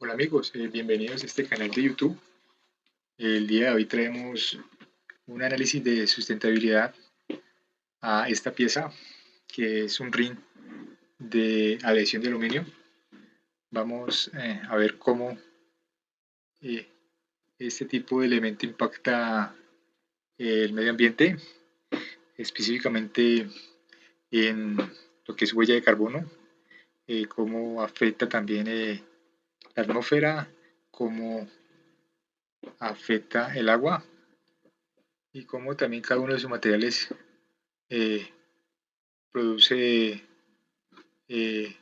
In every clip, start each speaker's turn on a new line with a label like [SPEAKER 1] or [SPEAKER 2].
[SPEAKER 1] Hola amigos, bienvenidos a este canal de YouTube. El día de hoy traemos un análisis de sustentabilidad a esta pieza que es un ring de aleación de aluminio. Vamos a ver cómo eh, este tipo de elemento impacta el medio ambiente, específicamente en lo que es huella de carbono, cómo afecta también la atmósfera, cómo afecta el agua y cómo también cada uno de sus materiales eh, produce eh,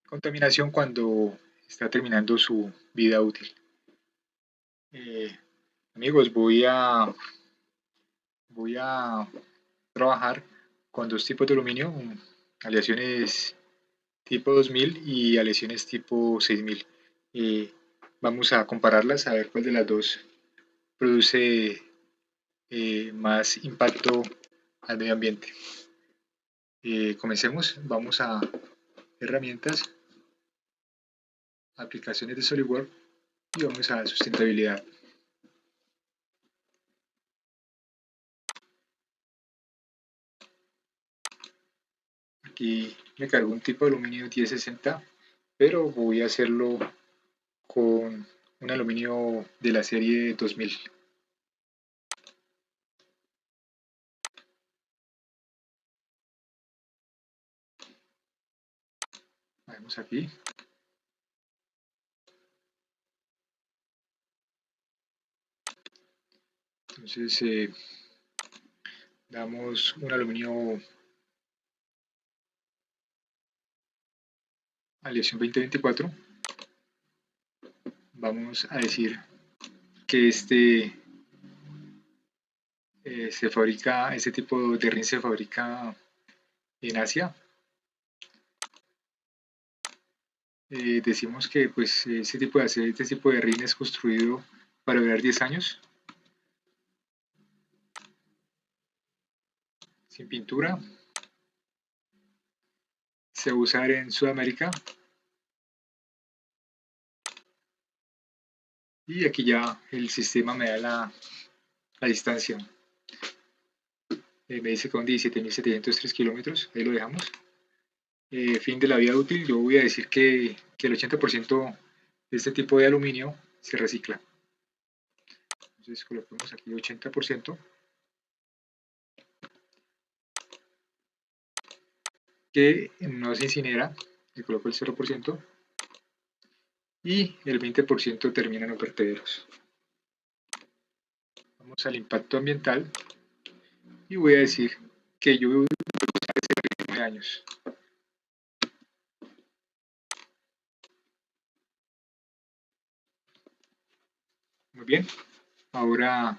[SPEAKER 1] contaminación cuando está terminando su vida útil. Eh, Amigos, voy a trabajar con dos tipos de aluminio, aleaciones tipo 2000 y aleaciones tipo 6000. Vamos a compararlas a ver cuál de las dos produce más impacto al medio ambiente. Comencemos, vamos a herramientas, aplicaciones de SolidWorks y vamos a sustentabilidad. Aquí me cargo un tipo de aluminio 1060, pero voy a hacerlo con un aluminio de la serie 2000. Vamos aquí. Entonces damos un aluminio aleación 2024. Vamos a decir que se fabrica, este tipo de rin se fabrica en Asia. Decimos que pues este tipo de rin es construido para durar 10 años sin pintura. Se usa en Sudamérica y aquí ya el sistema me da la distancia. Me dice con 17.703 kilómetros, ahí lo dejamos. Fin de la vida útil, yo voy a decir que el 80% de este tipo de aluminio se recicla. Entonces coloquemos aquí 80%, que no se incinera, le coloco el 0%, y el 20% termina en los vertederos. Vamos al impacto ambiental y voy a decir que yo voy a usar ese ritmo de años. Muy bien, ahora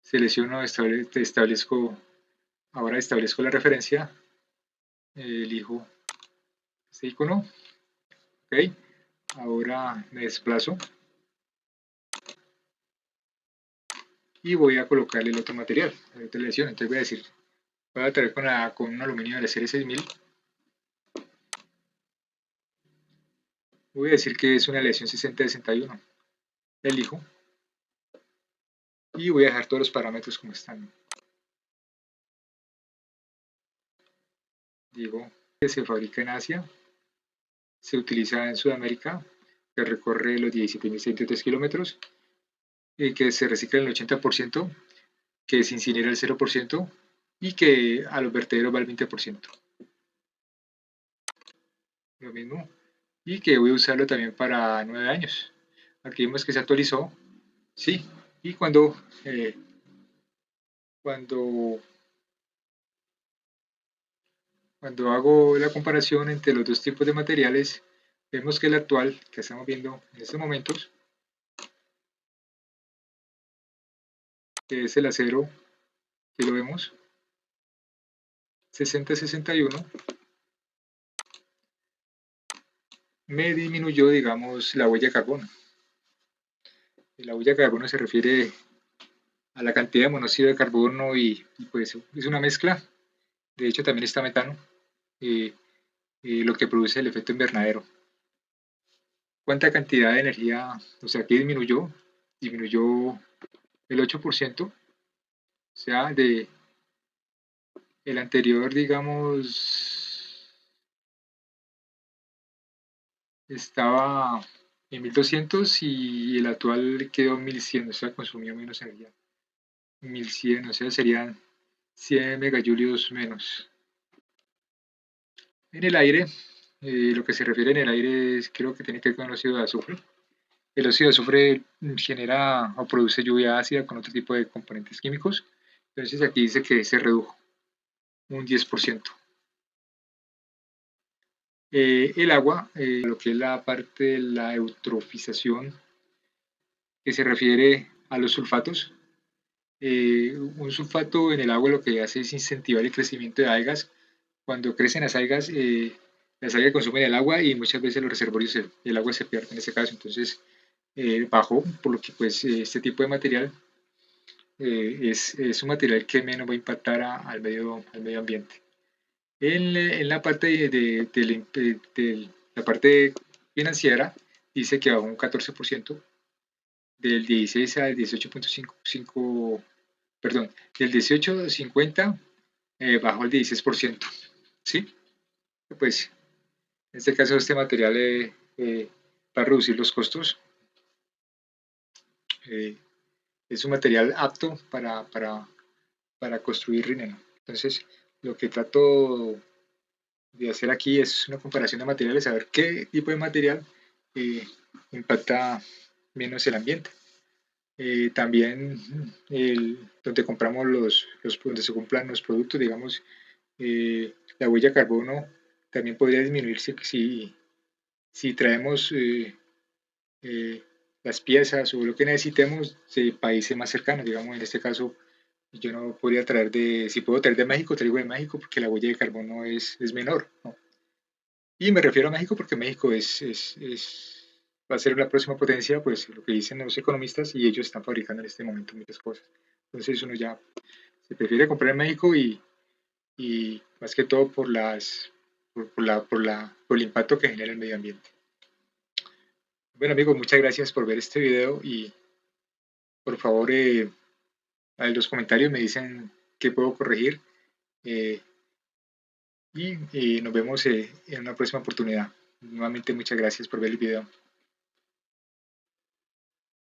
[SPEAKER 1] selecciono, establezco la referencia, elijo este icono, ok, ahora me desplazo y voy a colocarle el otro material, la otra aleación. Entonces voy a decir, voy a traer con un aluminio de la serie 6000, voy a decir que es una aleación 6061, elijo y voy a dejar todos los parámetros como están. Digo que se fabrica en Asia, se utiliza en Sudamérica, que recorre los 17.603 kilómetros, que se recicla el 80%, que se incinera el 0% y que a los vertederos va el 20%. Lo mismo. Y que voy a usarlo también para 9 años. Aquí vemos que se actualizó, sí. Y cuando, cuando hago la comparación entre los dos tipos de materiales, vemos que el actual que estamos viendo en estos momentos, que es el acero, que lo vemos, 6061, me disminuyó, digamos, la huella de carbono. La huella de carbono se refiere a la cantidad de monóxido de carbono y pues es una mezcla. De hecho, también está metano, lo que produce el efecto invernadero. cuánta cantidad de energía, o sea, que disminuyó el 8%, o sea, de el anterior, digamos, estaba en 1200 y el actual quedó en 1100, o sea, consumió menos energía. 1100, o sea, serían 100 megajulios menos. En el aire, lo que se refiere en el aire es, creo que tiene que ver con el óxido de azufre. El óxido de azufre genera o produce lluvia ácida con otro tipo de componentes químicos. Entonces aquí dice que se redujo un 10%. El agua, lo que es la parte de la eutrofización, que se refiere a los sulfatos. Un sulfato en el agua lo que hace es incentivar el crecimiento de algas. Cuando crecen las algas consumen el agua y muchas veces los reservorios, el agua se pierde en ese caso. Entonces, bajó, por lo que pues este tipo de material es un material que menos va a impactar al medio ambiente. En la parte de la parte financiera, dice que bajó un 14%, del 16 al 18.5, perdón, del 18.50 bajó al 16%, ¿sí? Pues en este caso este material va a reducir los costos, eh, es un material apto para construir Rineno. Entonces, lo que trato de hacer aquí es una comparación de materiales, saber qué tipo de material eh, impacta menos el ambiente. También donde compramos donde se compran los productos, digamos, la huella de carbono también podría disminuirse si traemos eh, las piezas o lo que necesitemos de países más cercanos. Digamos, en este caso, yo no podría traer si puedo traer de México, traigo de México porque la huella de carbono es menor, ¿no? Y me refiero a México porque México va a ser la próxima potencia, pues lo que dicen los economistas, y ellos están fabricando en este momento muchas cosas. Entonces uno ya se prefiere comprar en México y más que todo por el impacto que genera el medio ambiente. Bueno amigos, muchas gracias por ver este video y por favor en los comentarios me dicen qué puedo corregir eh, y nos vemos en una próxima oportunidad. Nuevamente muchas gracias por ver el video.